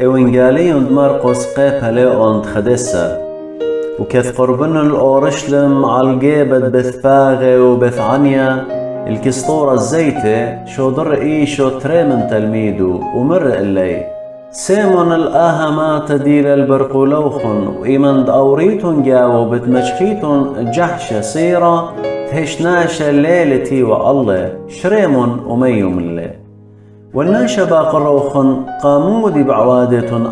إوانجاليون مرقس قيبها ليوند خدسة وكث قربن الأورشلم عالجيبت بثباغي وبثعنيا الكسطورة الزيتة شو در إيشو تري من تلميدو ومر إلي سيمون الآهما تديل البرقولوخن وإيمن داوريتون جاو بتمشخيتون جحشة صيرة تهشناشة ليلتي والله شريمون وميوم اللي والناشا باقروخن قامودي بعوادتون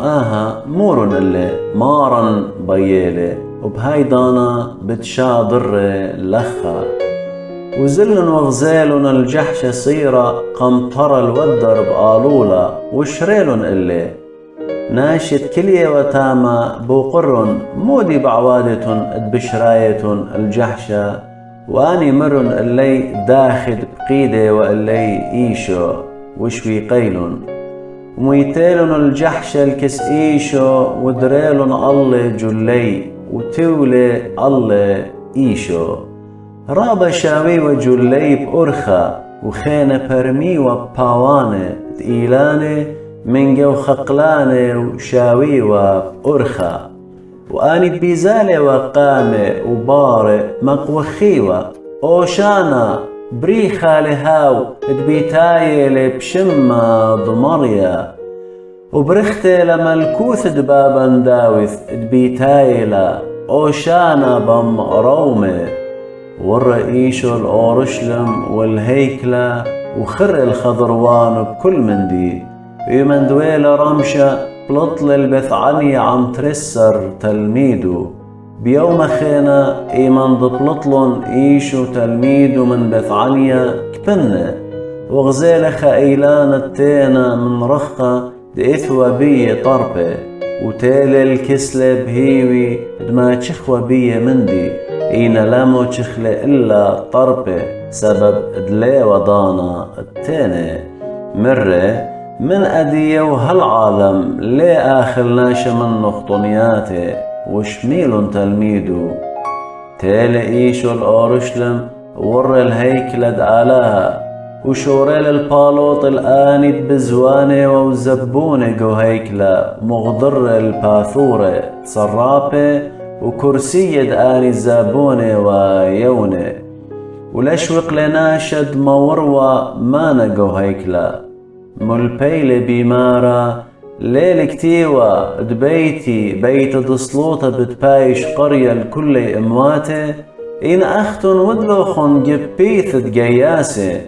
مورن اللي مارن بيالي وبهاي دانا بتشاضر لخا وزلن وغزالن الجحشة صيرة قمطر الودر بقالولا وشريلن اللي ناشت كلية وتاما بوقرن مودي بعوادتن بشرايتن الجحشة واني مرن اللي داخد بقيدة واللي ايشو وشوي قيلن وميتالن الجحشة الكس ايشو ودريلن الله جلي وتولي الله ايشو رابا شاوي وجلي بأرخا وخينة برمي وباوانة تقيلانة من جو خقلانة وشاوي وبأرخا وآني بيزالة وقامة وبارة مقوخيوة أوشانا بريخة لهاو دبيتاية لبشمة ضمريا وبرختة لملكوث دبابا داوث دبيتاية لا أوشانا بم رومة والرئيشو الأورشلم والهيكلة وخر الخضروان بكل مندي ويمن دويلة رمشة بلطل البثعني عم ترسر تلميدو بيوم خينا ايمن ضبلطلن ايشو تلميدو من بثعنيا كبنة وغزالة خايلان التينا من رخة دإثوى بي طربة وتالي الكسلة بهيوي دما تشخوى بي مندي اين لامو تشخلة إلا طربة سبب دلي وضانا التاني مرة من أدية وهالعالم لي آخر ناشا من نخطنياتي وشميل تلميدو تالي إيشو الأورشلم ور الهيكلة دعالاها وشوريل البالوط الآنيت بزواني وزبوني جو هيكلة مغضر الباثورة صرابة وكرسية دآني الزابوني ويوني ولشوق لناشد موروا مانا جو هيكلة ملبيلي بيمارا ليل كتيوة دبيتي بيت دصلوطة بتبايش قرية الكل امواتي إن أختن ودلوخن جبيث دقياسي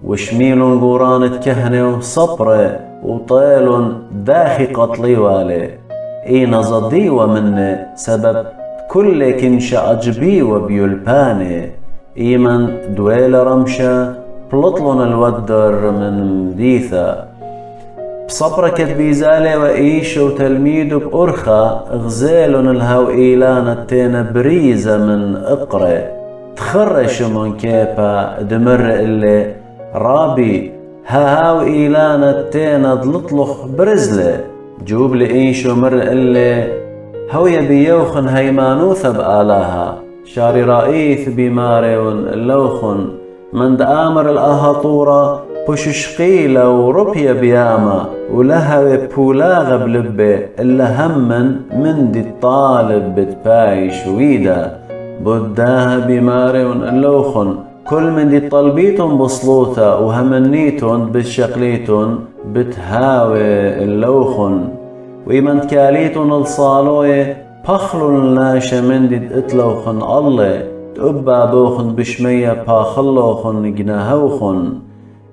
وشميلن قورانة كهنة وصبرة وطيلن داخي قطلي والي إن زضيوة مني سبب كل كنشا أجبي وبيلباني إيمن دويل رمشة بلطلن الودر من مديثة بصبرة كتبيزالي وإيشو تلميدو بأرخا غزالن الهاو إيلان التين بريزة من إقري تخرش من كيبا دمر اللي رابي هاو إيلان التين ضلطلخ برزلي جوب لإيشو مر اللي هو يبيوخن هيمانوثة بآلاها شاري رئيث بماريون اللوخن من دآمر الأهطورة بوششقيلة وربية بياما ولها بولاغة بلبة إلا همن من دي الطالب بتبايش ويدا بداها بماريون اللوخن كل من دي طلبيتون بصلوتا وهمنيتون بالشقليتون بتهاوي اللوخن ويمن تكاليتون الصالوية بخلون لاشا من دي اتلوخن الله تقبا بوخن بشمية باخلوخن جناهوخن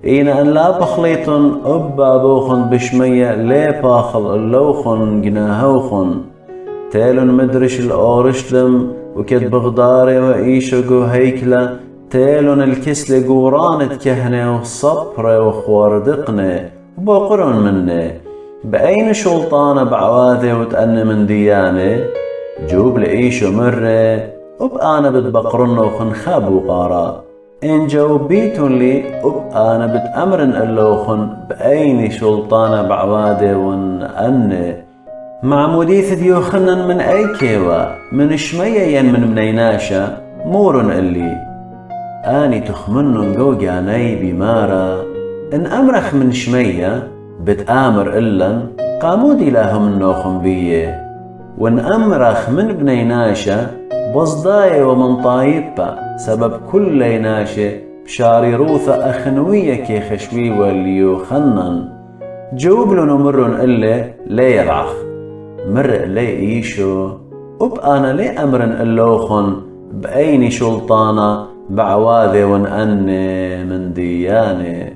إين أن لا بخليتن أبا بوخن بشمية لي باخل اللوخن جناهوخن تالن مدرش الأورشلم وكد بغداري وإيشو هيكلة تالن الكسل قورانة كهنة وصبرة وخواردقنة وبقرن مني بأين شلطانة بعواذي وتأن من ديانة جوب لإيشو مرة وبأنا بتبقرن وخنخاب وقارا إن جاوبيتون لي أنا بتأمرن اللوخن بأين شلطانة بعوادة ونأني مع مديث ديوخنن من أي كيوة من شمية ين من منيناشا مورن اللي آني تخمنن جوجاني بمارا إن أمرخ من شمية بتآمر إلن قامود إلهم النوخم بيه ونأمرخ من بنيناشة بصداي ومن طايبة سبب كل ليناشة بشاري روثة أخنوية كي خشوي والليو خنن جوب له نمرن إلا لي يرعخ مر لي إيشو أنا لي أمرن اللوخن بأيني شلطانة بعواذي ونأني من دياني.